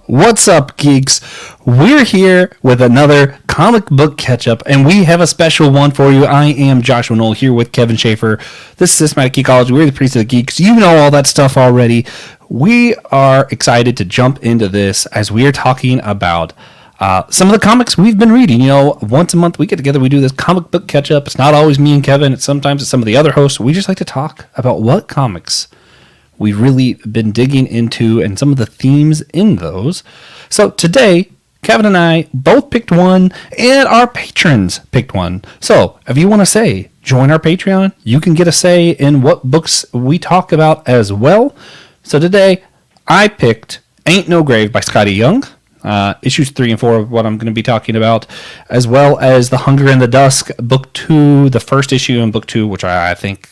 What's up, geeks? We're here with another comic book catch-up, and we have a special one for you. I am Joshua Noel here with Kevin Schaeffer. This is Systematic Geekology. We're the Priest of the Geeks. You know all that stuff already. We are excited to jump into this as we are talking about some of the comics we've been reading. You know, once a month we get together, we do this comic book catch-up. It's not always me and Kevin. Sometimes it's some of the other hosts. We just like to talk about what comics we've really been digging into and some of the themes in those. So today, Kevin and I both picked one, and our patrons picked one. So if you want to join our Patreon, you can get a say in what books we talk about as well. So today, I picked Aint No Grave by Skottie Young, issues 3 and 4 of what I'm going to be talking about, as well as The Hunger and the Dusk, book 2, the first issue in book 2, which I think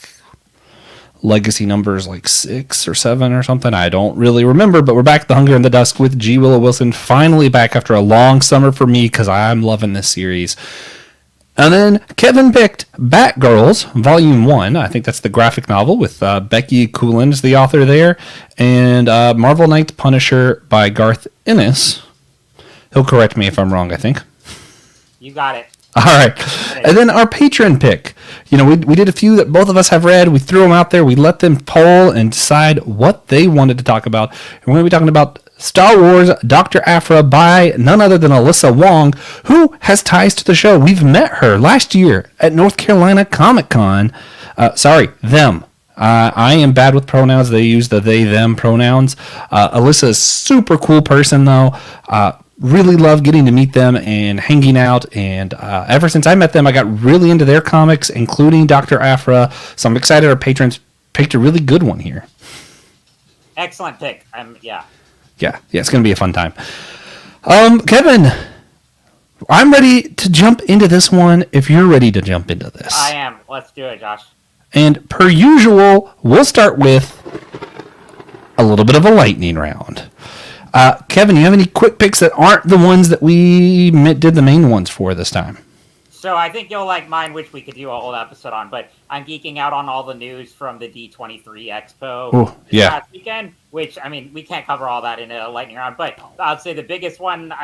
legacy numbers like 6 or 7 or something. I don't really remember, but we're back at The Hunger and the Dusk with G Willow Wilson, finally back after a long summer for me because I'm loving this series. And then Kevin picked Batgirls, Volume 1. I think that's the graphic novel with Becky Cloonan as the author there, and Marvel Knight's Punisher by Garth Ennis. He'll correct me if I'm wrong, I think. You got it. All right. And then our patron pick. You know, we did a few that both of us have read. We threw them out there. We let them poll and decide what they wanted to talk about. And we're going to be talking about Star Wars Doctor Aphra by none other than Alyssa Wong, who has ties to the show. We've met her last year at North Carolina Comic Con. Them. I am bad with pronouns. They use the they, them pronouns. Alyssa is a super cool person, though. Really love getting to meet them and hanging out, and ever since I met them, I got really into their comics, including Doctor Aphra, so I'm excited our patrons picked a really good one here. Excellent pick. Yeah, it's going to be a fun time. Kevin, I'm ready to jump into this one if you're ready to jump into this. I am. Let's do it, Josh. And per usual, we'll start with a little bit of a lightning round. Kevin, you have any quick picks that aren't the ones that we did the main ones for this time? So I think you'll like mine, which we could do a whole episode on, but I'm geeking out on all the news from the D23 Expo last weekend, which, I mean, we can't cover all that in a lightning round, but I'd say the biggest one,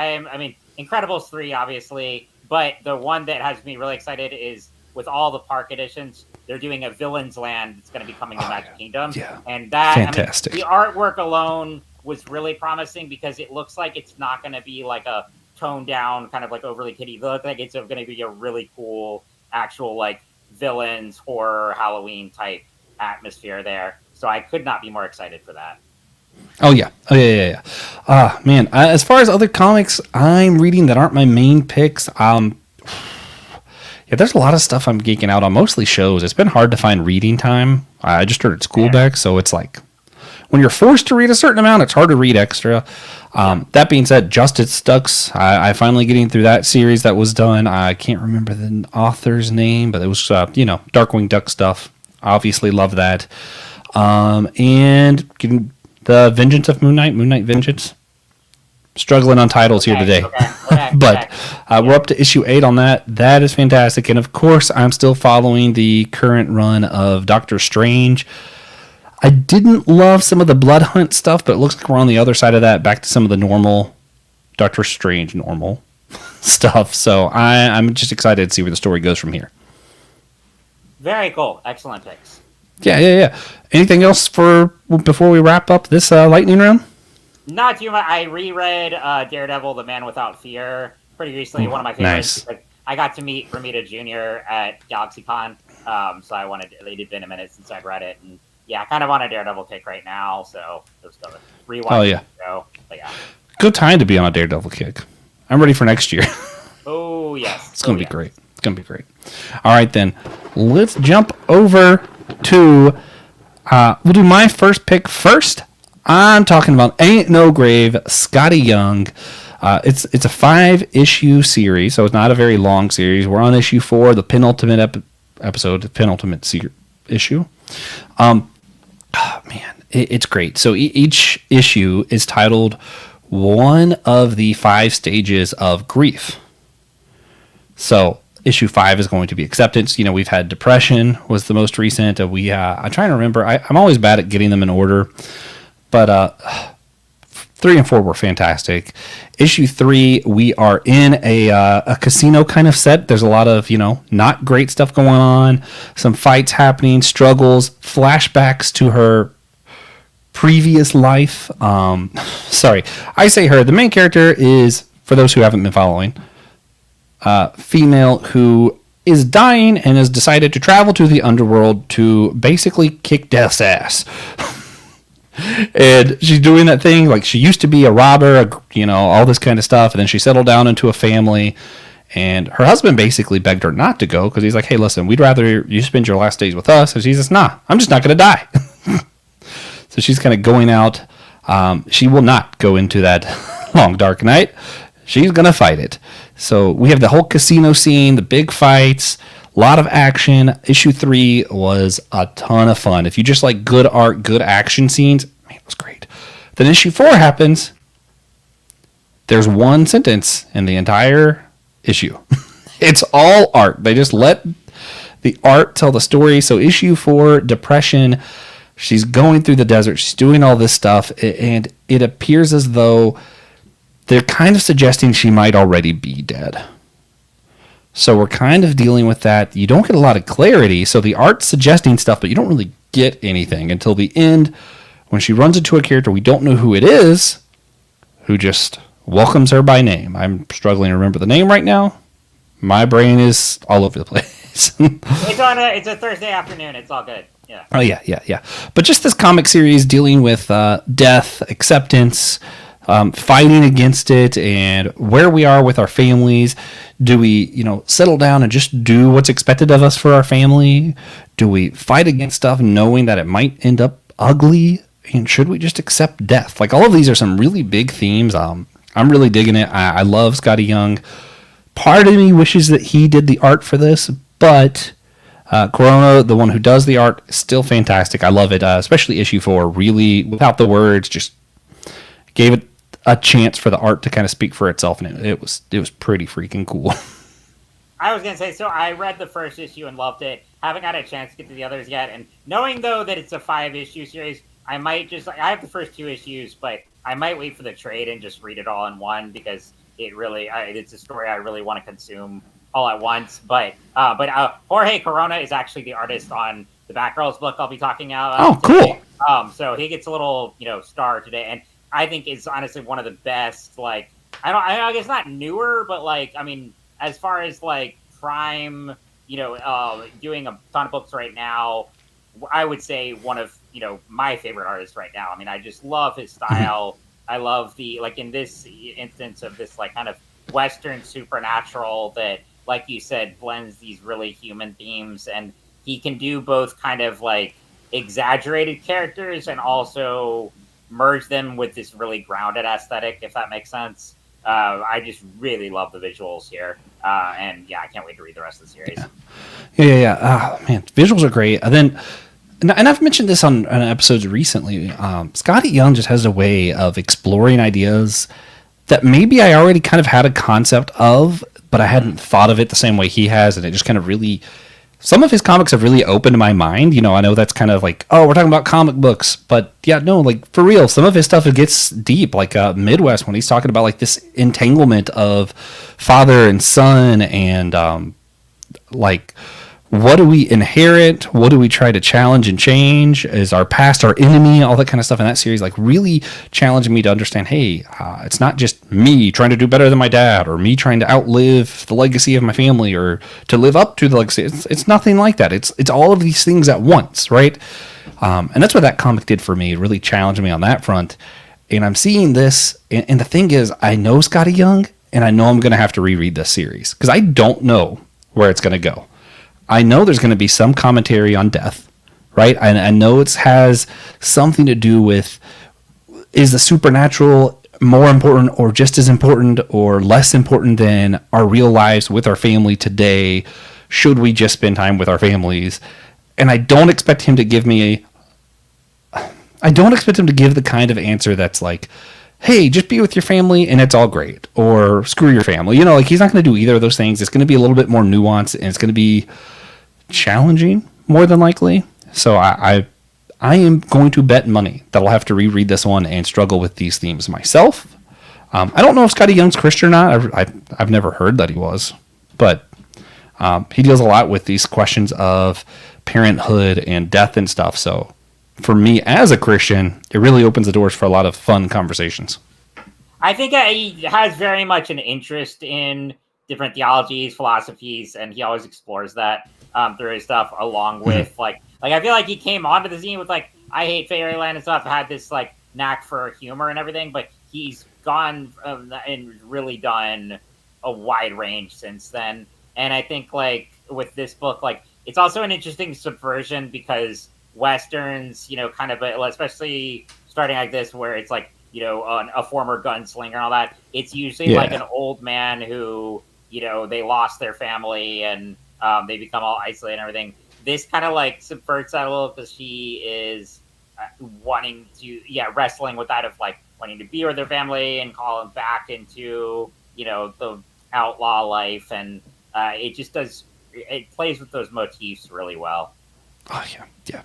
Incredibles 3, obviously, but the one that has me really excited is with all the park editions, they're doing a Villain's Land that's going to be coming to Magic Kingdom. Yeah. And that, fantastic. The artwork alone was really promising because it looks like it's not going to be like a toned down kind of like overly kiddie. It looks like it's going to be a really cool actual like villains, horror, Halloween type atmosphere there. So I could not be more excited for that. Oh yeah. Man, as far as other comics I'm reading that aren't my main picks, there's a lot of stuff I'm geeking out on, mostly shows. It's been hard to find reading time. I just started school back, so it's like when you're forced to read a certain amount, it's hard to read extra. That being said, Justice Ducks, I finally getting through that series that was done. I can't remember the author's name, but it was, Darkwing Duck stuff. Obviously love that. And getting the Vengeance of Moon Knight Vengeance. Struggling on titles here today. But we're up to issue 8 on that. That is fantastic. And of course, I'm still following the current run of Doctor Strange. I didn't love some of the Blood Hunt stuff, but it looks like we're on the other side of that, back to some of the normal Doctor Strange normal stuff. So I'm just excited to see where the story goes from here. Very cool. Excellent picks. Yeah. Anything else before we wrap up this lightning round? Not too much. I reread Daredevil, The Man Without Fear pretty recently. One of my favorites. Nice. I got to meet Ramita Jr. at GalaxyCon, so it had been a minute since I'd read it, and yeah, kind of on a Daredevil kick right now, so just going to rewatch the show. But yeah. Good time to be on a Daredevil kick. I'm ready for next year. Oh, yes. It's going to be great. It's going to be great. All right, then. Let's jump over to... we'll do my first pick first. I'm talking about Aint No Grave, Skottie Young. It's a 5-issue series, so it's not a very long series. We're on issue 4, the penultimate episode, the penultimate issue. It's great. So each issue is titled one of the 5 stages of grief. So issue 5 is going to be acceptance. You know, we've had depression was the most recent. I'm trying to remember. I'm always bad at getting them in order, but 3 and 4 were fantastic. Issue 3, we are in a casino kind of set. There's a lot of, not great stuff going on. Some fights happening, struggles, flashbacks to her previous life. Sorry, I say her. The main character is, for those who haven't been following, female who is dying and has decided to travel to the underworld to basically kick death's ass. And she's doing that thing like she used to be a robber, all this kind of stuff, and then she settled down into a family, and her husband basically begged her not to go because he's like, hey, listen, we'd rather you spend your last days with us. And she says, nah, I'm just not going to die. So she's kind of going out. She will not go into that long dark night. She's going to fight it. So we have the whole casino scene, the big fights, a lot of action. Issue 3 was a ton of fun. If you just like good art, good action scenes, man, it was great. Then issue 4 happens. There's one sentence in the entire issue. It's all art. They just let the art tell the story. So issue 4, depression. She's going through the desert. She's doing all this stuff. And it appears as though they're kind of suggesting she might already be dead. So we're kind of dealing with that. You don't get a lot of clarity. So the art's suggesting stuff, but you don't really get anything until the end when she runs into a character we don't know who it is, who just welcomes her by name. I'm struggling to remember the name right now. My brain is all over the place. It's a Thursday afternoon. It's all good. Yeah. Oh, yeah. But just this comic series dealing with death, acceptance, fighting against it, and where we are with our families. Do we, settle down and just do what's expected of us for our family? Do we fight against stuff knowing that it might end up ugly? And should we just accept death? Like, all of these are some really big themes. I'm really digging it. I love Skottie Young. Part of me wishes that he did the art for this, but Corona, the one who does the art, is still fantastic. I love it, especially issue 4. Really, without the words, just gave it a chance for the art to kind of speak for itself, and it was pretty freaking cool. I was gonna say, so I read the first issue and loved it. Haven't got a chance to get to the others yet, and knowing though that it's a 5-issue series, I might just I have the first 2 issues, but I might wait for the trade and just read it all in one because it's a story I really want to consume all at once. But Jorge Corona is actually the artist on the Batgirls book I'll be talking about. Oh, today. Cool. So he gets a little star today, and I think it's honestly one of the best. Like, I guess not newer, but as far as like prime, doing a ton of books right now, I would say one of my favorite artists right now. I mean, I just love his style. I love in this instance of this kind of Western supernatural that, like you said, blends these really human themes, and he can do both kind of like exaggerated characters and also merge them with this really grounded aesthetic, if that makes sense. I just really love the visuals here. And I can't wait to read the rest of the series. Yeah. Oh, man, visuals are great. And I've mentioned this on episodes recently. Skottie Young just has a way of exploring ideas that maybe I already kind of had a concept of, but I hadn't thought of it the same way he has. And it just kind of really... Some of his comics have really opened my mind. I know that's kind of like, oh, we're talking about comic books. But yeah, no, like for real, some of his stuff, it gets deep. Like Midwest, when he's talking about like this entanglement of father and son and like what do we inherit? What do we try to challenge and change? Is our past our enemy? All that kind of stuff in that series, like really challenging me to understand, hey, it's not just me trying to do better than my dad or me trying to outlive the legacy of my family or to live up to the legacy. It's nothing like that. It's all of these things at once, right? And that's what that comic did for me. It really challenged me on that front. And I'm seeing this, and the thing is, I know Skottie Young, and I know I'm going to have to reread this series because I don't know where it's going to go. I know there's going to be some commentary on death, right? I know it has something to do with, is the supernatural more important or just as important or less important than our real lives with our family today? Should we just spend time with our families? And I don't expect him to give me the kind of answer that's like, hey, just be with your family and it's all great, or screw your family. Like he's not going to do either of those things. It's going to be a little bit more nuanced and it's going to be challenging more than likely. So I I am going to bet money that I'll have to reread this one and struggle with these themes myself. I don't know if Skottie Young's Christian or not. I've never heard that he was, but he deals a lot with these questions of parenthood and death and stuff. So for me as a Christian, it really opens the doors for a lot of fun conversations. I think he has very much an interest in different theologies, philosophies, and he always explores that through his stuff, along with like I feel like he came onto the scene with like I hate fairyland and stuff, had this like knack for humor and everything, but he's gone and really done a wide range since then. And I think like with this book, like it's also an interesting subversion because Westerns, kind of, especially starting like this where it's like, a former gunslinger and all that, it's usually like an old man who, they lost their family and they become all isolated and everything. This kind of like subverts that a little because she is wanting to, wrestling with that of like wanting to be with their family and call them back into, the outlaw life. And it plays with those motifs really well. Oh, yeah.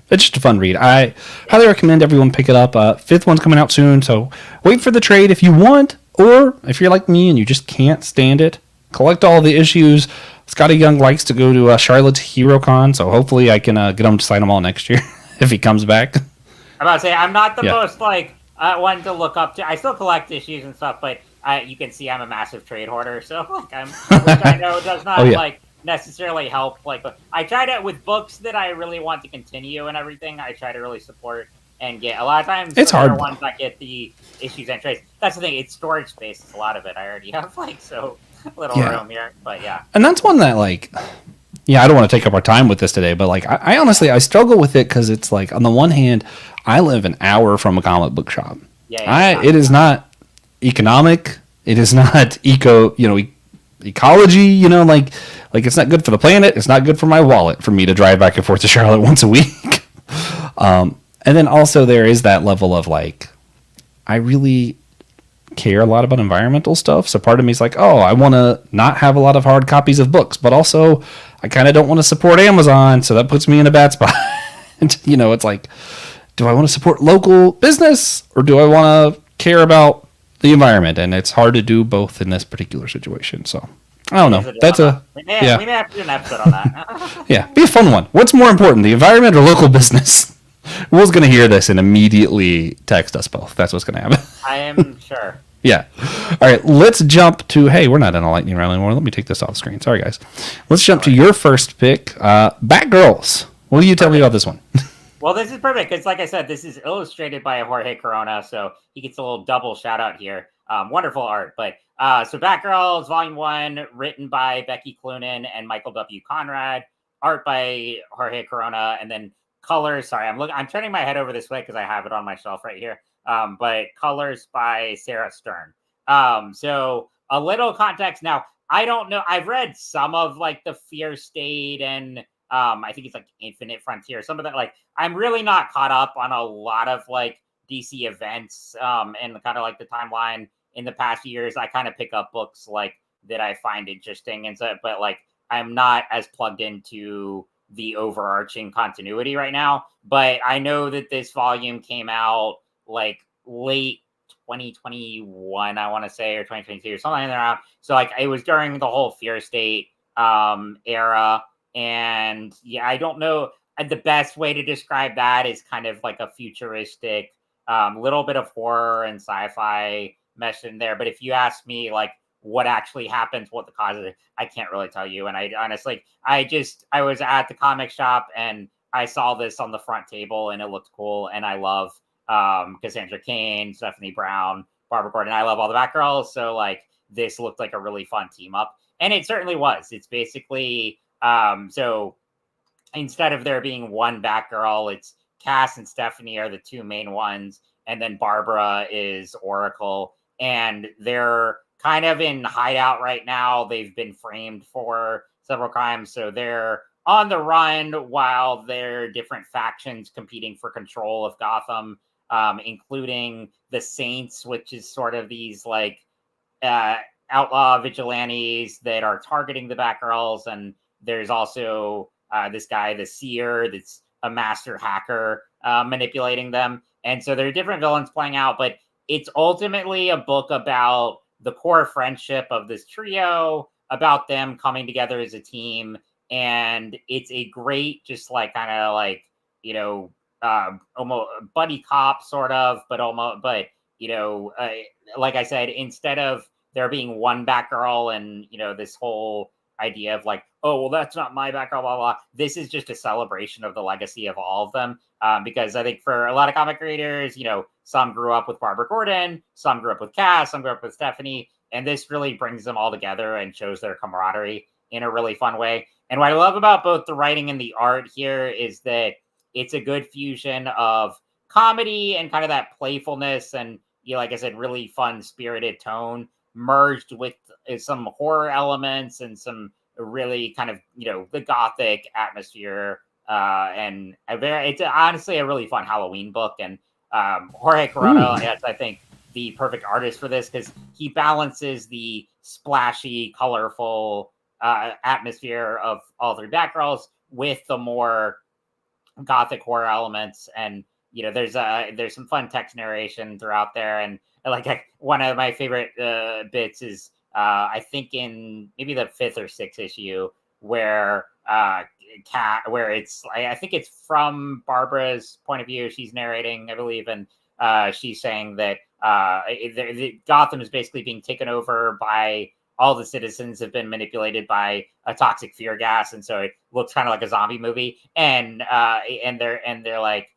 It's just a fun read. I highly recommend everyone pick it up. Fifth one's coming out soon, so wait for the trade if you want, or if you're like me and you just can't stand it, collect all the issues. Skottie Young likes to go to Charlotte's HeroCon, so hopefully I can get him to sign them all next year if he comes back. I'm about to say, I'm not the most, one to look up to. I still collect issues and stuff, but you can see I'm a massive trade hoarder, so, which I know does not, necessarily help. But I try to, with books that I really want to continue and everything, I try to really support and get. A lot of times, it's hard. Ones that get the issues and trades. That's the thing. It's storage space. It's a lot of it. I already have so little room here. But and that's one that I don't want to take up our time with this today, but I honestly I struggle with it because it's like on the one hand, I live an hour from a comic book shop. It is not economic. It is not ecology, it's not good for the planet. It's not good for my wallet for me to drive back and forth to Charlotte once a week. And then also there is that level of I really care a lot about environmental stuff. So part of me is I want to not have a lot of hard copies of books, but also I kind of don't want to support Amazon. So that puts me in a bad spot. It's do I want to support local business or do I want to care about the environment? And it's hard to do both in this particular situation. So I don't know. We may have to do an episode on that. Be a fun one. What's more important, the environment or local business? Will's going to hear this and immediately text us both. That's what's going to happen. I am sure. Yeah. All right, let's jump to, hey, we're not in a lightning round anymore. Let me take this off screen. Sorry, guys. Let's jump to your first pick, Batgirls. What do you tell me about this one? Well, this is perfect because, like I said, this is illustrated by Jorge Corona, so he gets a little double shout out here. Wonderful art. But so Batgirls, Volume 1, written by Becky Cloonan and Michael W. Conrad, art by Jorge Corona, and then colors. Sorry, I'm turning my head over this way because I have it on my shelf right here. But colors by Sarah Stern. So a little context. Now, I don't know. I've read some of the Fear State and I think it's Infinite Frontier. Some of that, I'm really not caught up on a lot of DC events and kind of the timeline in the past years. I kind of pick up books that I find interesting and so, but I'm not as plugged into the overarching continuity right now. But I know that this volume came out late 2021, I want to say, or 2022 or something around. So it was during the whole Fear State era. And I don't know. The best way to describe that is kind of a futuristic, little bit of horror and sci-fi meshed in there. But if you ask me what actually happens, what the cause of it, I can't really tell you. And I honestly, I was at the comic shop and I saw this on the front table and it looked cool. And I love Cassandra Cain, Stephanie Brown, Barbara Gordon. I love all the Batgirls. So this looked like a really fun team up. And it certainly was. It's basically... so instead of there being one Batgirl, it's Cass and Stephanie are the two main ones, and then Barbara is Oracle, and they're kind of in hideout right now. They've been framed for several crimes, so they're on the run while they're different factions competing for control of Gotham, including the Saints, which is sort of these outlaw vigilantes that are targeting the Batgirls, and there's also this guy, the Seer, that's a master hacker manipulating them. And so there are different villains playing out, but it's ultimately a book about the core friendship of this trio, about them coming together as a team. And it's a great, just like kind of like, almost buddy cop sort of, but like I said, instead of there being one Batgirl and, this whole idea of like, oh, well, that's not my Batgirl, blah, blah. This is just a celebration of the legacy of all of them. Because I think for a lot of comic creators, some grew up with Barbara Gordon, some grew up with Cass, some grew up with Stephanie. And this really brings them all together and shows their camaraderie in a really fun way. And what I love about both the writing and the art here is that it's a good fusion of comedy and kind of that playfulness and, like I said, really fun, spirited tone merged with some horror elements and some really kind of, the gothic atmosphere. And it's honestly a really fun Halloween book. And Jorge Corona is, I think, the perfect artist for this because he balances the splashy, colorful atmosphere of all three Batgirls with the more gothic horror elements. And there's some fun text narration throughout there. And like one of my favorite bits is I think in maybe the 5th or 6th issue where where it's I think it's from Barbara's point of view. She's narrating, I believe, and she's saying that Gotham is basically being taken over by all the citizens have been manipulated by a toxic fear gas, and so it looks kind of like a zombie movie. And they're like,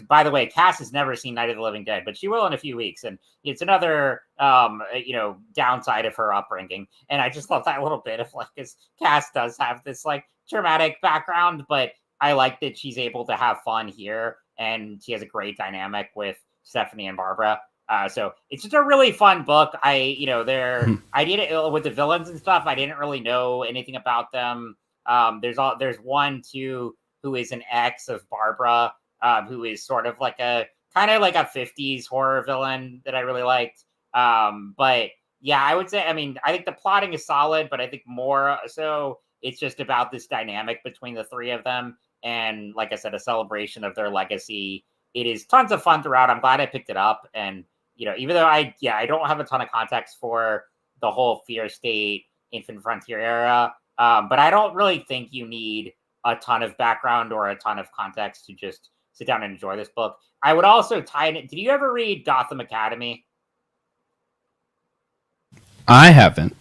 by the way, Cass has never seen Night of the Living Dead, but she will in a few weeks, and it's another downside of her upbringing. And I just love that little bit of like, because Cass does have this like traumatic background, but I like that she's able to have fun here, and she has a great dynamic with Stephanie and Barbara. So it's just a really fun book. I did it with the villains and stuff. I didn't really know anything about them. There's one too who is an ex of Barbara, who is sort of like a kind of like a 50s horror villain that I really liked. But yeah, I would say, I think the plotting is solid, but I think more so it's just about this dynamic between the three of them. And like I said, a celebration of their legacy. It is tons of fun throughout. I'm glad I picked it up. And even though I don't have a ton of context for the whole Fear State, Infinite Frontier era, but I don't really think you need a ton of background or a ton of context to just sit down and enjoy this book. I would also tie it. Did you ever read Gotham Academy? I haven't.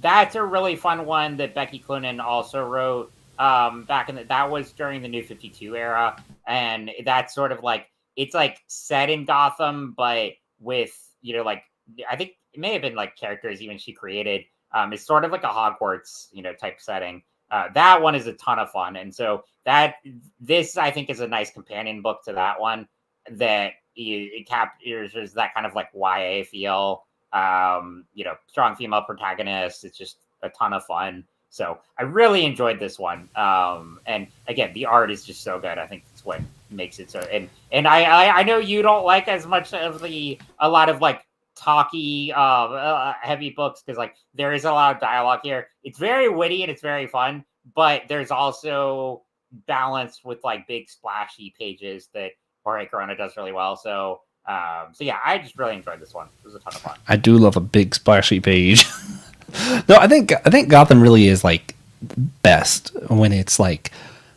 That's a really fun one that Becky Cloonan also wrote back in that was during the New 52 era. And that's sort of like, it's like set in Gotham, but with, like, I think it may have been like characters even she created. It's sort of like a Hogwarts, type setting. That one is a ton of fun. And so this I think is a nice companion book to that one that it captures that kind of like YA feel, strong female protagonist. It's just a ton of fun. So I really enjoyed this one. And again, the art is just so good. I think that's what makes it so. And I know you don't like as much of a lot of like talky, heavy books because like there is a lot of dialogue here. It's very witty and it's very fun, but there's also balanced with like big splashy pages that Jorge Corona does really well. So yeah, I just really enjoyed this one. It was a ton of fun. I do love a big splashy page. No, I think Gotham really is like best when it's like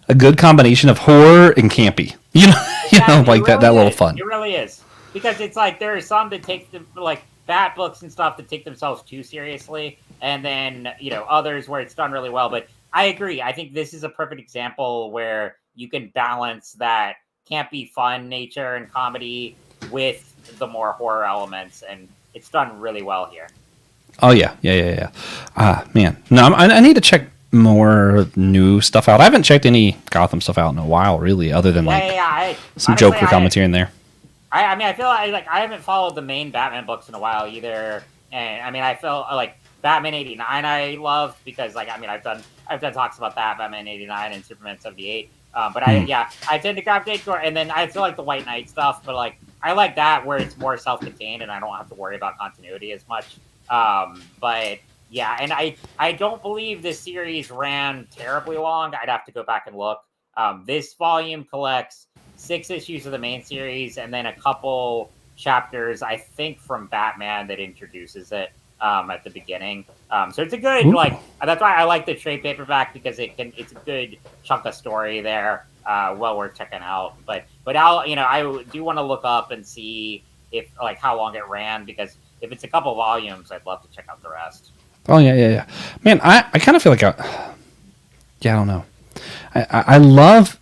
a good combination of horror and campy. Like really that little fun. It really is. Because it's like there are some that take them like Bat books and stuff that take themselves too seriously, and then others where it's done really well. But I agree. I think this is a perfect example where you can balance that campy fun nature and comedy with the more horror elements, and it's done really well here. Oh yeah. Man, no, I need to check more new stuff out. I haven't checked any Gotham stuff out in a while, really, other than some honestly, Joker commentary in there. I feel like I haven't followed the main Batman books in a while either, and I feel like Batman '89 I loved because I've done talks about that, Batman '89 and Superman '78. But I tend to gravitate toward, and then I feel like the White Knight stuff, but like I like that where it's more self-contained and I don't have to worry about continuity as much. But yeah, and I don't believe this series ran terribly long. I'd have to go back and look. This volume collects 6 issues of the main series and then a couple chapters, I think, from Batman that introduces it at the beginning. So it's a good that's why I like the trade paperback, because it's a good chunk of story there. Well worth checking out. But I do want to look up and see if how long it ran, because if it's a couple volumes, I'd love to check out the rest. Oh yeah. Man, I kind of feel like I don't know. I love.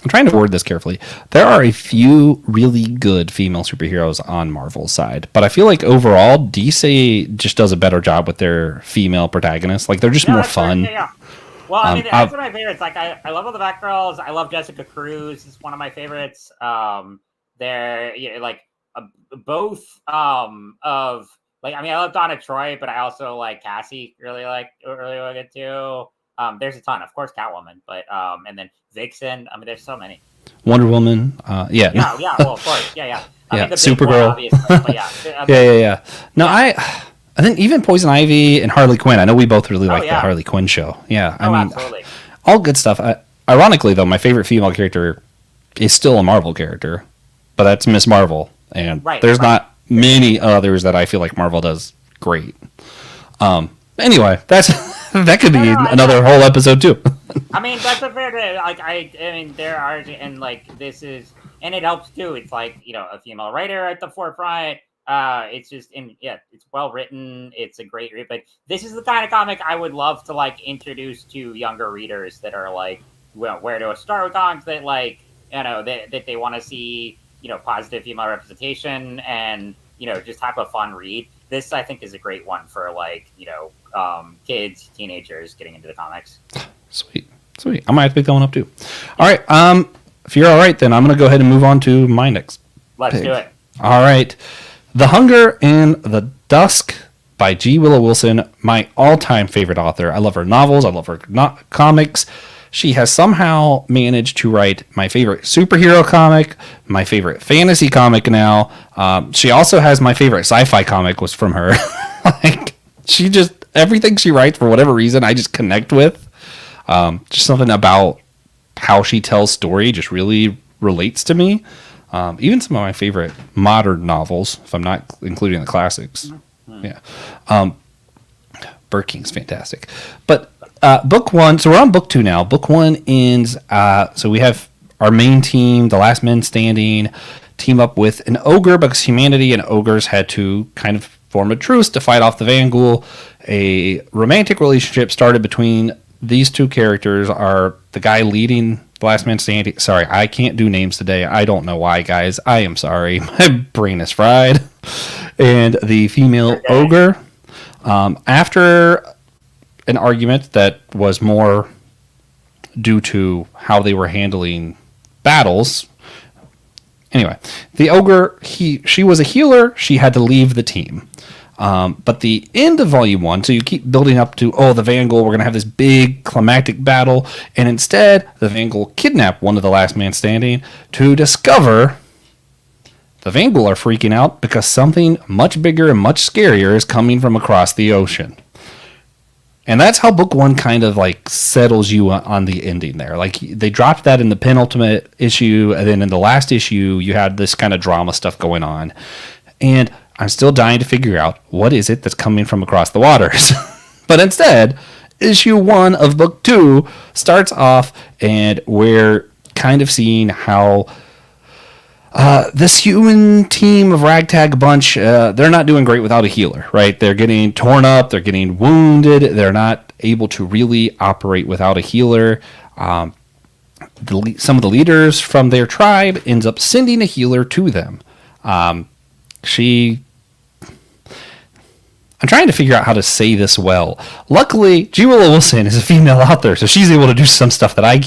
I'm trying to word this carefully. There are a few really good female superheroes on Marvel's side, but I feel like overall DC just does a better job with their female protagonists. Like, they're just more fun. Yeah. Well, I mean, that's one of my favorites. Like, I love all the Batgirls. I love Jessica Cruz. It's one of my favorites. They're both of. I love Donna Troy, but I also like Cassie really like it too. There's a ton, of course, Catwoman, but and then Vixen. I mean, there's so many. Wonder Woman. Yeah. Well, of course, yeah. I mean, the Supergirl. One, obviously, but yeah. Yeah. No, I think even Poison Ivy and Harley Quinn. I know we both really like the Harley Quinn show. Yeah, I mean, absolutely. All good stuff. Ironically, though, my favorite female character is still a Marvel character, but that's Miss Marvel, and there's not many others that I feel like Marvel does great. Anyway, that could be another whole episode too. I mean, that's a fair. I mean, there are, and this is, and it helps too. It's a female writer at the forefront. It's just it's well written. It's a great read. But this is the kind of comic I would love to introduce to younger readers that are where to start with comics that that they want to see positive female representation and just have a fun read. This, I think, is a great one for kids, teenagers getting into the comics. Sweet. I might have to pick that one up too. All right. If you're all right, then I'm going to go ahead and move on to my next. Let's do it. All right. The Hunger and the Dusk by G Willow Wilson, my all-time favorite author. I love her novels. I love her comics. She has somehow managed to write my favorite superhero comic, my favorite fantasy comic now. She also has my favorite sci-fi comic was from her. Everything she writes, for whatever reason, I just connect with. Just something about how she tells story just really relates to me. Even some of my favorite modern novels, if I'm not including the classics. Yeah. Bird King's fantastic. But book one, so we're on book 2 now. Book 1 ends, so we have our main team, the last men standing, team up with an ogre because humanity and ogres had to kind of form a truce to fight off the Vangul. A romantic relationship started between these two characters. Are the guy leading the last man standing. Sorry, I can't do names today. I don't know why, guys. I am sorry. My brain is fried. And the female ogre. After an argument that was more due to how they were handling battles. Anyway, the ogre, she was a healer. She had to leave the team. But the end of Volume 1, so you keep building up to, the Vangul, we're going to have this big climactic battle. And instead, the Vangul kidnap one of the last man standing to discover the Vangul are freaking out because something much bigger and much scarier is coming from across the ocean. And that's how book 1 kind of settles you on the ending there. They dropped that in the penultimate issue, and then in the last issue, you had this kind of drama stuff going on. And I'm still dying to figure out what is it that's coming from across the waters. But instead, issue 1 of book 2 starts off, and we're kind of seeing how this human team of ragtag bunch, they're not doing great without a healer, right? They're getting torn up, they're getting wounded, they're not able to really operate without a healer. Some of the leaders from their tribe ends up sending a healer to them. I'm trying to figure out how to say this well. Luckily, G Willow Wilson is a female author, so she's able to do some stuff that I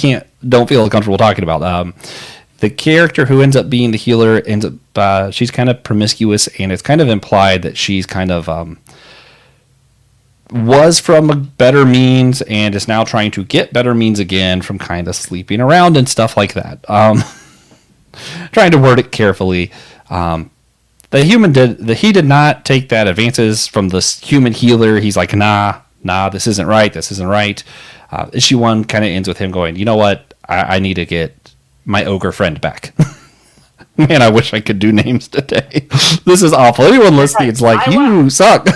don't feel comfortable talking about. The character who ends up being the healer ends up, she's kind of promiscuous, and it's kind of implied that she's kind of was from a better means and is now trying to get better means again from kind of sleeping around and stuff like that. Trying to word it carefully. He did not take that advances from this human healer. He's like, nah, this isn't right. Issue 1 kind of ends with him going, you know what? I need to get my ogre friend back. Man, I wish I could do names today. This is awful. Anyone listening, it's like, you suck.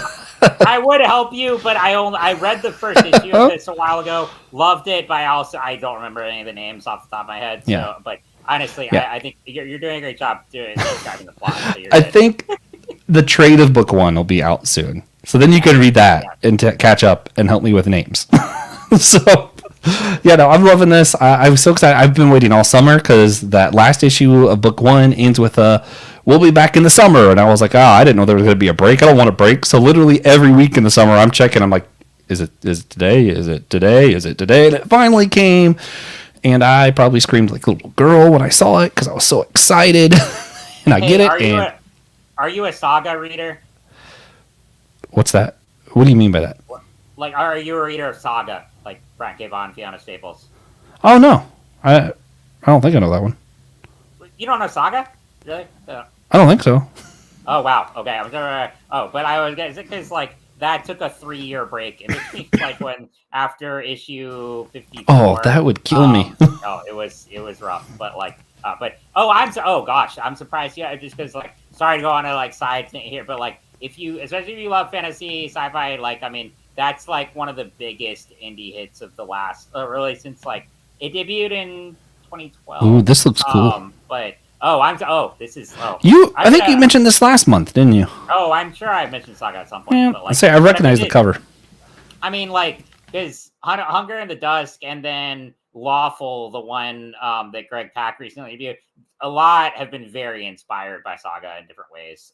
I would help you, but I read the first issue of this a while ago, loved it, but I don't remember any of the names off the top of my head. So, but honestly, I think you're doing a great job describing the plot. So I think the trade of book 1 will be out soon, so then you can read that and catch up and help me with names. So. Yeah, no, I'm loving this. I was so excited. I've been waiting all summer because that last issue of book 1 ends with we'll be back in the summer. And I was like, I didn't know there was going to be a break. I don't want a break. So literally every week in the summer, I'm checking. I'm like, is it today? Is it today? Is it today? And it finally came. And I probably screamed like a little girl when I saw it because I was so excited. And I get it. Are you a Saga reader? What's that? What do you mean by that? Like, are you a reader of Saga? Like Frank K. Vaughan, Fiona Staples. Oh no, I don't think I know that one. You don't know Saga? Really? I don't think so. Oh wow. Okay, I was never. But I was because like that took a 3-year break in between, like when after issue 54. Oh, that would kill me. It was rough, but like, I'm surprised. Yeah, just because like, sorry to go on a like side thing here, but like, especially if you love fantasy, sci-fi, like, I mean. That's like one of the biggest indie hits of the last, really since like it debuted in 2012. Ooh, this looks cool. I think you mentioned this last month, didn't you? Oh, I'm sure I mentioned Saga at some point. Yeah, but, like, I recognize the cover. I mean, like, because Hunger in the Dusk and then Lawful, the one that Greg Pak recently reviewed, a lot have been very inspired by Saga in different ways.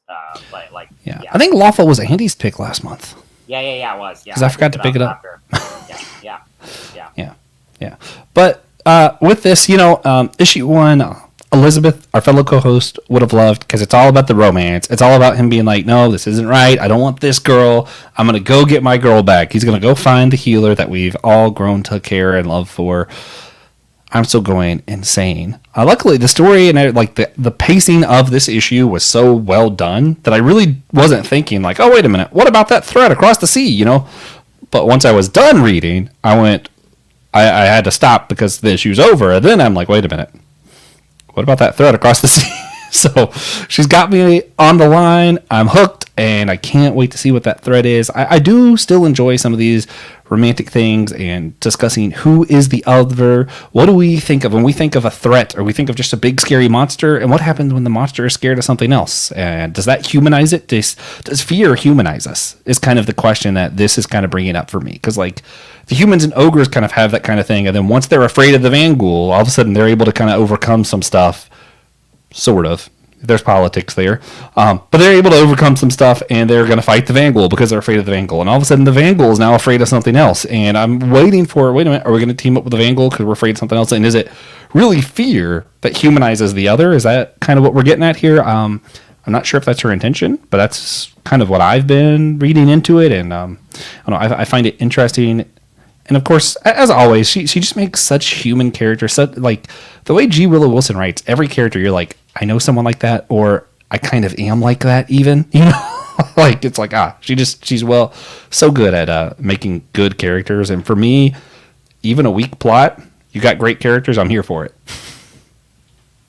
But like, yeah, I think Lawful was Andy's pick last month. Yeah, it was. Yeah, because I forgot to pick it up. Yeah. But with this, issue 1, Elizabeth, our fellow co-host, would have loved because it's all about the romance. It's all about him being like, no, this isn't right. I don't want this girl. I'm going to go get my girl back. He's going to go find the healer that we've all grown to care and love for. I'm still going insane. Luckily, the story and like the pacing of this issue was so well done that I really wasn't thinking like, oh, wait a minute, what about that thread across the sea, But once I was done reading, I had to stop because the issue's over. And then I'm like, wait a minute, what about that thread across the sea? So she's got me on the line. I'm hooked, and I can't wait to see what that thread is. I do still enjoy some of these romantic things and discussing who is the other. What do we think of when we think of a threat, or we think of just a big scary monster? And what happens when the monster is scared of something else? And does that humanize it? Does fear humanize us? Is kind of the question that this is kind of bringing up for me. Because like the humans and ogres kind of have that kind of thing. And then once they're afraid of the Vanghoul, all of a sudden they're able to kind of overcome some stuff. Sort of. There's politics there. But they're able to overcome some stuff, and they're going to fight the Vanghoul because they're afraid of the Vanghoul. And all of a sudden, the Vanghoul is now afraid of something else. And I'm waiting for, wait a minute, are we going to team up with the Vanghoul because we're afraid of something else? And is it really fear that humanizes the other? Is that kind of what we're getting at here? I'm not sure if that's her intention, but that's kind of what I've been reading into it. And I find it interesting. And of course, as always, she just makes such human characters. Such, like the way G Willow Wilson writes, every character you're like, I know someone like that, or I kind of am like that even, like it's like, she's so good at making good characters. And for me, even a weak plot, you got great characters, I'm here for it.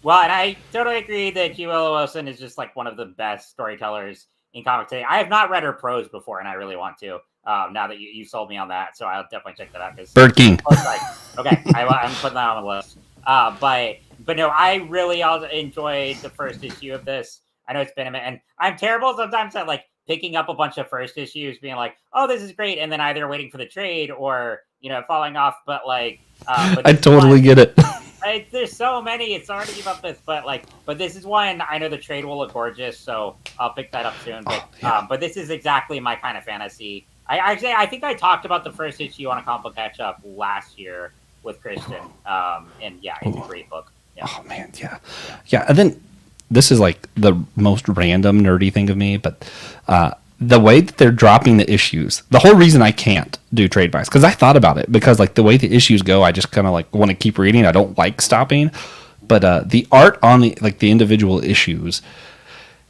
Well, and I totally agree that G Willow Wilson is just like one of the best storytellers in comics today. I have not read her prose before, and I really want to. Now that you sold me on that, so I'll definitely check that out. Bird King. Okay, I'm putting that on the list. But no, I really also enjoyed the first issue of this. I know it's been a minute, and I'm terrible sometimes at like picking up a bunch of first issues, being like, "Oh, this is great," and then either waiting for the trade or falling off. But like, I totally get it. There's so many, it's hard to keep up with. But this is one I know the trade will look gorgeous, so I'll pick that up soon. But this is exactly my kind of fantasy. I think I talked about the first issue on a Comicbook Ketchup last year with Christian. And yeah, it's a great book. Yeah. Oh man, yeah. And then this is like the most random nerdy thing of me, but the way that they're dropping the issues, the whole reason I can't do trade buys, because I thought about it, because like the way the issues go, I just kind of like want to keep reading. I don't like stopping, but the art on the individual issues,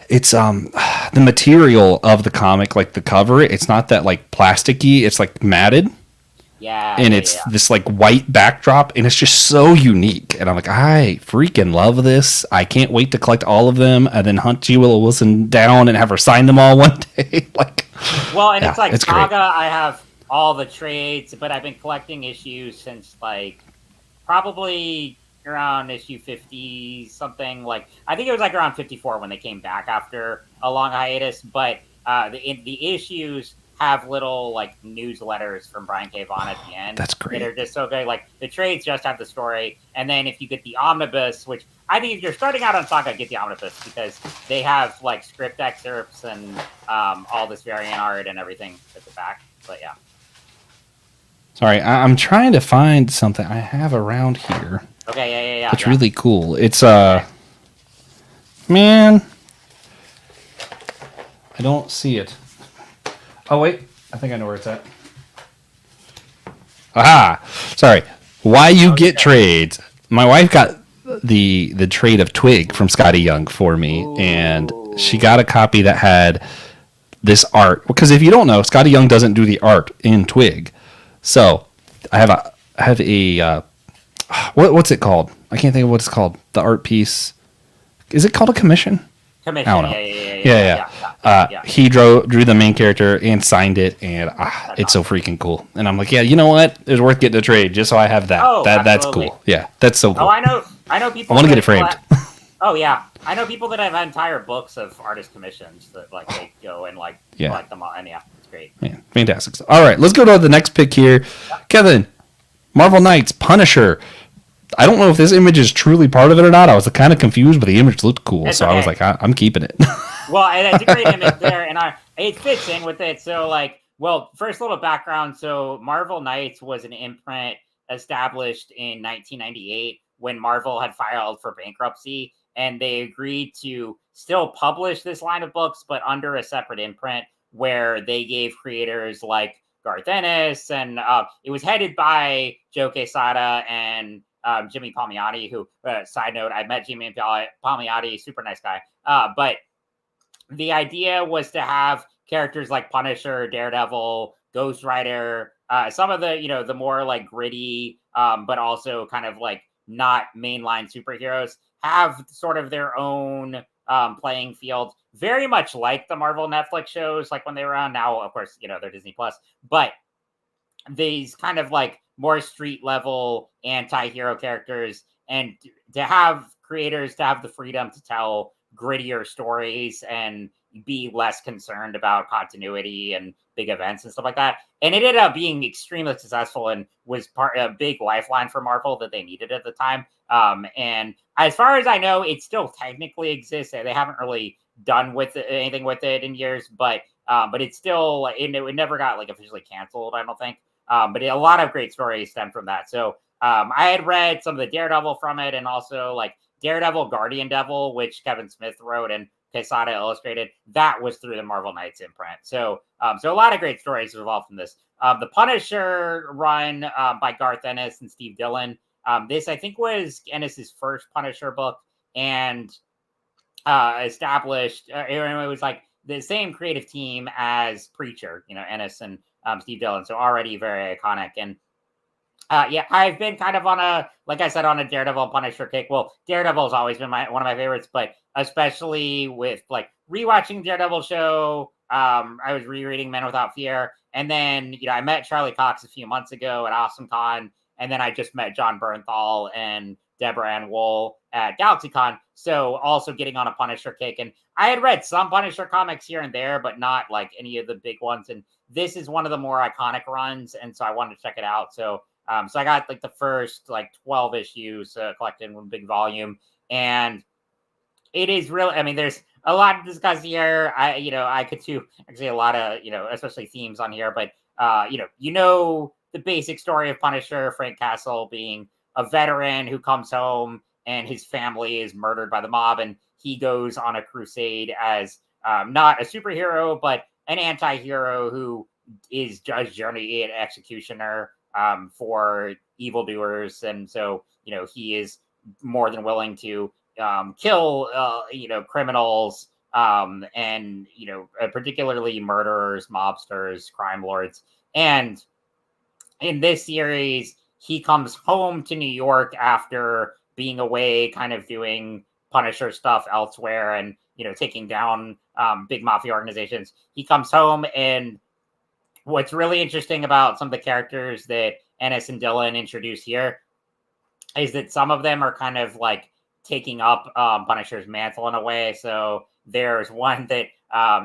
it's the material of the comic, like the cover, it's not that like plasticky, it's like matted. and it's this like white backdrop, and it's just so unique. And I'm like, I freaking love this. I can't wait to collect all of them and then hunt G Willow Wilson down and have her sign them all one day. Like, well, and it's like it's Saga. great. I have all the trades, but I've been collecting issues since like probably around issue 50 something. Like I think it was like around 54 when they came back after a long hiatus. But the issues have little like newsletters from Brian K. Vaughan at the end. That's great. That are just so good. Like the trades just have the story, and then if you get the omnibus, which I think if you're starting out on Saga, get the omnibus because they have like script excerpts and all this variant art and everything at the back. But yeah. Sorry, I'm trying to find something I have around here. Okay, yeah. It's really cool. It's man, I don't see it. Oh wait, I think I know where it's at. Aha! Sorry. Why you get trades? My wife got the trade of Twig from Skottie Young for me, and she got a copy that had this art. Because if you don't know, Skottie Young doesn't do the art in Twig. So I have a what's it called? I can't think of what it's called. The art piece. Is it called a commission? Commission. I don't know. Yeah. He drew the main character and signed it, and it's so freaking cool. And I'm like, yeah, you know what? It's worth getting a trade just so I have that. Oh, that's cool. Yeah, that's so cool. Oh, I know people. I want to get it framed. Oh yeah, I know people that have entire books of artist commissions that like they go and like collect them all, and yeah, it's great. Yeah, fantastic stuff. All right, let's go to the next pick here. Kevin, Marvel Knights, Punisher. I don't know if this image is truly part of it or not. I was kind of confused, but the image looked cool, I was like, I'm keeping it. Well, it's a great image there, and it fits in with it. So, like, well, first little background. So, Marvel Knights was an imprint established in 1998 when Marvel had filed for bankruptcy, and they agreed to still publish this line of books, but under a separate imprint where they gave creators like Garth Ennis, and it was headed by Joe Quesada and Jimmy Palmiotti, who, side note, I met Jimmy Palmiotti, super nice guy. But the idea was to have characters like Punisher, Daredevil, Ghost Rider, some of the, the more like gritty, but also kind of like not mainline superheroes have sort of their own playing field, very much like the Marvel Netflix shows, like when they were on. Now, of course, they're Disney Plus, but these kind of like more street level anti-hero characters, and to have creators to have the freedom to tell grittier stories and be less concerned about continuity and big events and stuff like that. And it ended up being extremely successful and was a big lifeline for Marvel that they needed at the time. And as far as I know, it still technically exists. They haven't really done anything with it in years, but it's still, it never got like officially canceled, I don't think. But a lot of great stories stem from that. So I had read some of the Daredevil from it, and also like Daredevil, Guardian Devil, which Kevin Smith wrote and Quesada illustrated. That was through the Marvel Knights imprint. So a lot of great stories evolved from this. The Punisher run by Garth Ennis and Steve Dillon. This, I think, was Ennis's first Punisher book, and established. It was like the same creative team as Preacher, Ennis and Steve Dillon. So already very iconic. And I've been kind of on a Daredevil and Punisher kick. Well, Daredevil has always been one of my favorites, but especially with like rewatching the Daredevil show, I was rereading Men Without Fear, and then I met Charlie Cox a few months ago at AwesomeCon, and then I just met John Bernthal and Deborah Ann Wool at GalaxyCon. So also getting on a Punisher kick, and I had read some Punisher comics here and there, but not like any of the big ones. And this is one of the more iconic runs, and so I wanted to check it out. So I got like the first like 12 issues collected in one big volume, and it is really, I mean, there's a lot to discuss here. I could do actually a lot of, especially themes on here, but the basic story of Punisher, Frank Castle being a veteran who comes home and his family is murdered by the mob, and he goes on a crusade as not a superhero, but an anti-hero who is judge, jury, and executioner for evildoers. And so, he is more than willing to kill, criminals, and, particularly murderers, mobsters, crime lords. And in this series, he comes home to New York after being away, kind of doing Punisher stuff elsewhere and, taking down big mafia organizations. He comes home, and what's really interesting about some of the characters that Ennis and Dillon introduce here is that some of them are kind of like taking up Punisher's mantle in a way. So there's one that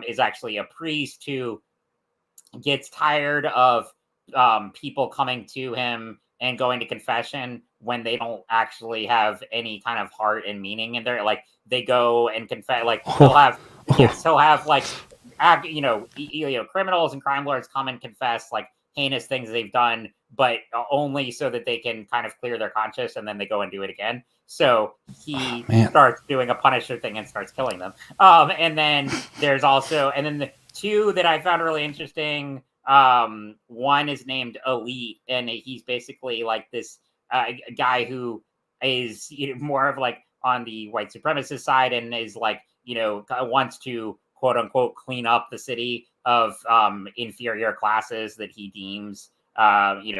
is actually a priest who gets tired of people coming to him and going to confession when they don't actually have any kind of heart and meaning in there. Like they go and confess, like he'll have like criminals and crime lords come and confess like heinous things they've done, but only so that they can kind of clear their conscience, and then they go and do it again. So he starts doing a Punisher thing and starts killing them. And then there's also, and then the two that I found really interesting. One is named Elite, and he's basically like this guy who is more of like on the white supremacist side, and is like wants to quote unquote clean up the city of inferior classes that he deems kind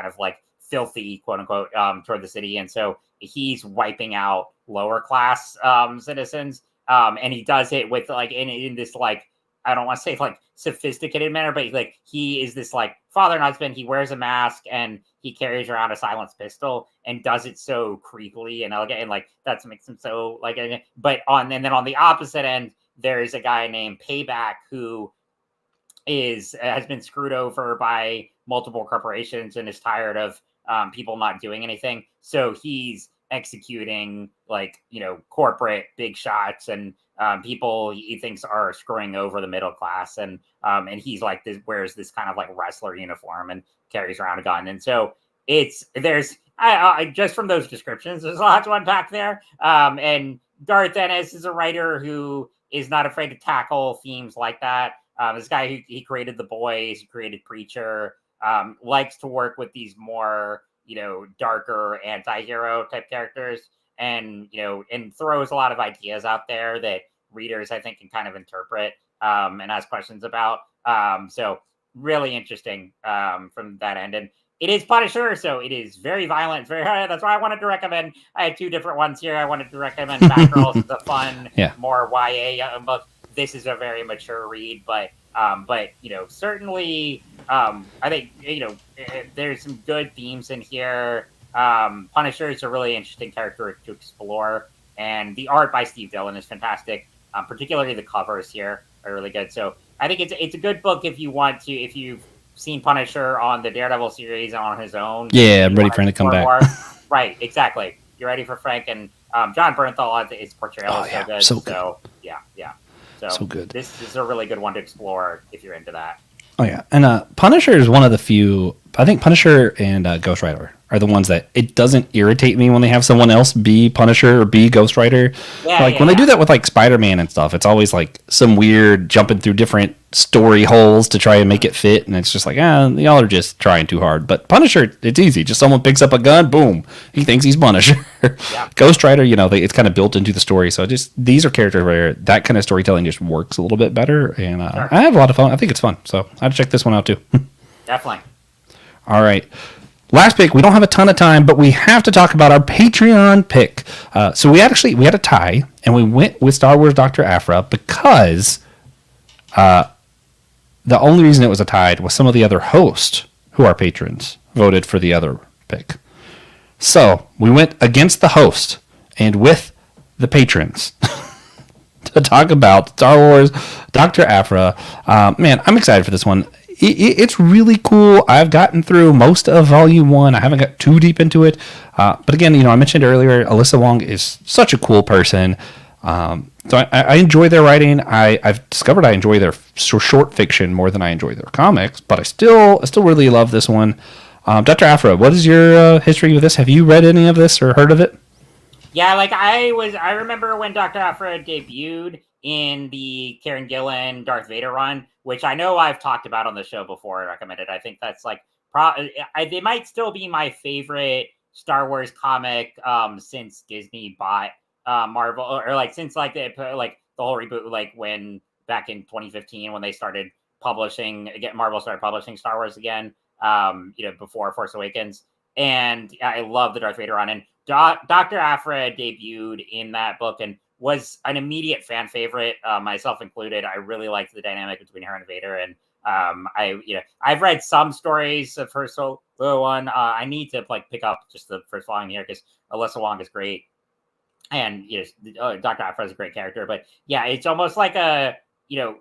of like filthy quote unquote toward the city, and so he's wiping out lower class citizens, and he does it with like in this like, I don't want to say like sophisticated manner, but like he is this like father and husband. He wears a mask and he carries around a silenced pistol and does it so creepily and elegant, and like that makes him so like. But and then on the opposite end, there's a guy named Payback who has been screwed over by multiple corporations and is tired of people not doing anything. So he's executing like corporate big shots and people he thinks are screwing over the middle class, and he's like this, wears this kind of like wrestler uniform and carries around a gun, and so there's just from those descriptions, there's a lot to unpack there. And Garth Ennis is a writer who is not afraid to tackle themes like that. This guy who he created The Boys, he created Preacher, likes to work with these more darker anti-hero type characters, and and throws a lot of ideas out there that readers I think can kind of interpret and ask questions about. So really interesting from that end. And it is Punisher, so it is very violent, very high. That's why I wanted to recommend. I had two different ones here. I wanted to recommend Batgirls. It's a fun, more YA book. This is a very mature read, but certainly I think there's some good themes in here. Punisher is a really interesting character to explore, and the art by Steve Dillon is fantastic. Particularly the covers here are really good. So I think it's a good book if you've seen Punisher on the Daredevil series on his own. Yeah, I'm ready for him to come back. Right, exactly. You're ready for Frank, and John Bernthal, his portrayal is so good. So good. Yeah. So good. This is a really good one to explore if you're into that. Oh yeah, and Punisher is one of the few. I think Punisher and Ghost Rider are the ones that it doesn't irritate me when they have someone else be Punisher or be Ghost Rider. When they do that with like Spider-Man and stuff, it's always like some weird jumping through different story holes to try and make it fit, and it's just like, y'all are just trying too hard. But Punisher, it's easy. Just someone picks up a gun, boom, he thinks he's Punisher. Yeah. Ghost Rider, it's kind of built into the story. So these are characters where that kind of storytelling just works a little bit better, and sure. I have a lot of fun. I think it's fun, so I'd check this one out too. Definitely. All right. Last pick. We don't have a ton of time, but we have to talk about our Patreon pick. So we had a tie, and we went with Star Wars Doctor Aphra because the only reason it was a tie was some of the other hosts who are patrons voted for the other pick. So we went against the host and with the patrons to talk about Star Wars Doctor Aphra. Man, I'm excited for this one. It's really cool. I've gotten through most of Volume 1. I haven't got too deep into it. But again, I mentioned earlier, Alyssa Wong is such a cool person. So I enjoy their writing. I've discovered I enjoy their short fiction more than I enjoy their comics. But I still really love this one. Dr. Aphra, what is your history with this? Have you read any of this or heard of it? Yeah, I remember when Dr. Aphra debuted in the Karen Gillan Darth Vader run, which I know I've talked about on the show before and recommended. I think that's like they might still be my favorite Star Wars comic since Disney bought Marvel, or like since like the whole reboot, like when back in 2015 when they started publishing again, Marvel started publishing Star Wars again. before Force Awakens. And I love the Darth Vader run. And Doctor Aphra debuted in that book and was an immediate fan favorite, myself included. I really liked the dynamic between her and Vader. And I've read some stories of her solo one. I need to pick up just the first volume here because Alyssa Wong is great. And Dr. Aphra is a great character, but yeah, it's almost like a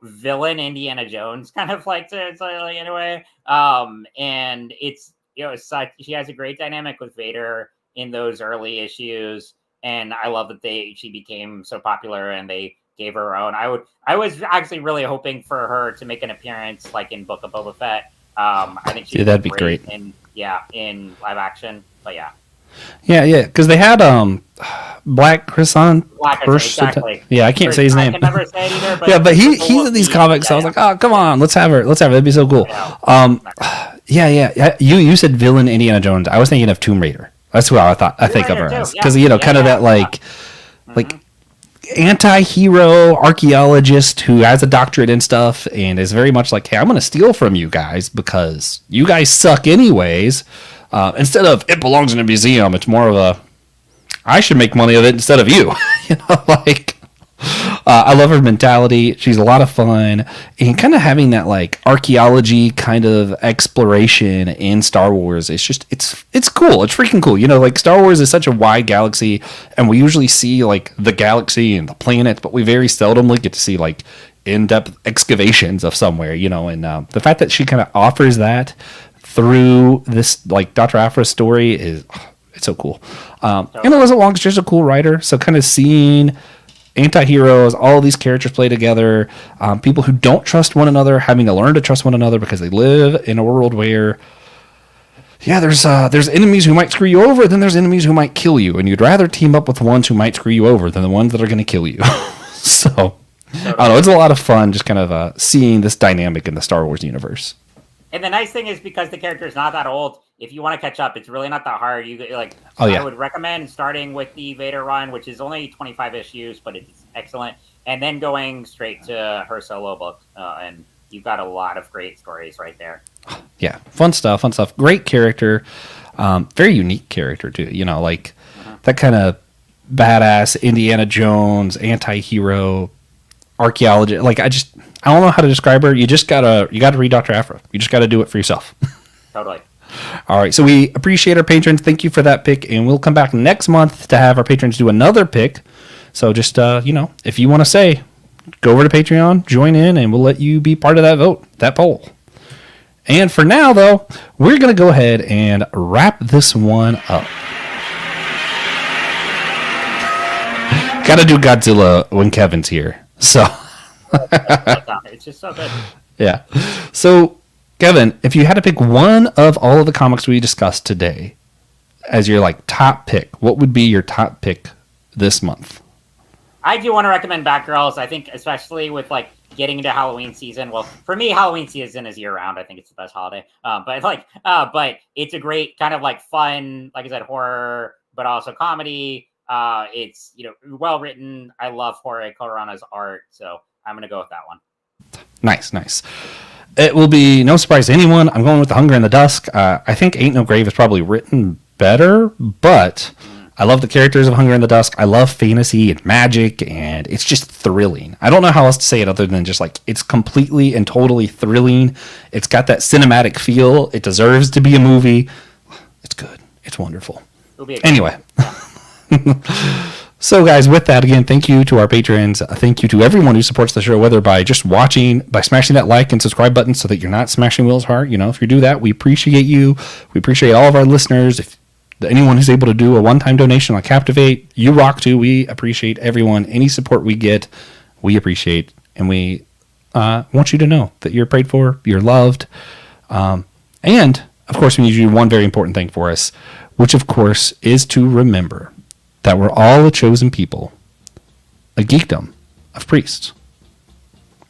villain Indiana Jones kind of in a way. And it's she has a great dynamic with Vader in those early issues, and I love that she became so popular and they gave her own. I was actually really hoping for her to make an appearance in Book of Boba Fett. I think that'd be great in live action, but yeah. Yeah, because they had Black Crescent. Exactly. Yeah, I can't say his name. I can never say it either. But yeah, but he's in these comics. So I was like, oh, come on, let's have her. That'd be so cool. Yeah. You said villain Indiana Jones. I was thinking of Tomb Raider. That's who I think of her as, because kind of that anti-hero archaeologist who has a doctorate and stuff and is very much like, hey, I'm going to steal from you guys because you guys suck anyways. Instead of it belongs in a museum, it's more of a I should make money of it instead of you. I love her mentality. She's a lot of fun, and kind of having that archaeology kind of exploration in Star Wars. It's just it's cool. It's freaking cool. Star Wars is such a wide galaxy, and we usually see the galaxy and the planets, but we very seldomly get to see in-depth excavations of somewhere. And the fact that she kind of offers that through this Dr. Aphra's story is it's so cool. And Alyssa Wong's just a cool writer, so kind of seeing anti-heroes, all these characters play together, people who don't trust one another having to learn to trust one another because they live in a world where there's enemies who might screw you over, then there's enemies who might kill you, and you'd rather team up with the ones who might screw you over than the ones that are going to kill you. So I don't know, it's a lot of fun just kind of seeing this dynamic in the Star Wars universe. And the nice thing is, because the character is not that old, if you want to catch up, it's really not that hard. I would recommend starting with the Vader run, which is only 25 issues, but it's excellent, and then going straight to her solo book, and you've got a lot of great stories right there. Yeah, fun stuff. Great character, very unique character too. That kind of badass Indiana Jones anti-hero archaeologist. I don't know how to describe her. You gotta read Dr. Aphra. You just gotta do it for yourself. Totally. All right, so we appreciate our patrons. Thank you for that pick, and we'll come back next month to have our patrons do another pick. So just if you want to say, go over to Patreon, join in, and we'll let you be part of that vote, that poll. And for now, though, we're gonna go ahead and wrap this one up. Gotta do Godzilla when Kevin's here. So. It's just so good. Yeah. So, Kevin, if you had to pick one of all of the comics we discussed today as your top pick, what would be your top pick this month? I do want to recommend Batgirls. I think especially with getting into Halloween season. Well, for me, Halloween season is year round. I think it's the best holiday. But it's a great kind of fun, like I said, horror, but also comedy. It's well written. I love Jorge Colorano's art, so I'm going to go with that one. Nice. It will be no surprise to anyone. I'm going with The Hunger and the Dusk. I think Aint No Grave is probably written better, but I love the characters of Hunger and the Dusk. I love fantasy and magic, and it's just thrilling. I don't know how else to say it other than just it's completely and totally thrilling. It's got that cinematic feel. It deserves to be a movie. It's good. It's wonderful. Anyway. So, guys, with that, again, thank you to our patrons. Thank you to everyone who supports the show, whether by just watching, by smashing that like and subscribe button so that you're not smashing Will's heart. If you do that, we appreciate you. We appreciate all of our listeners. If anyone who's able to do a one-time donation on Captivate, you rock too. We appreciate everyone. Any support we get, we appreciate. And we want you to know that you're prayed for, you're loved. And, of course, we need you to do one very important thing for us, which, of course, is to remember that we're all a chosen people, a geekdom of priests.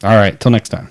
All right, till next time.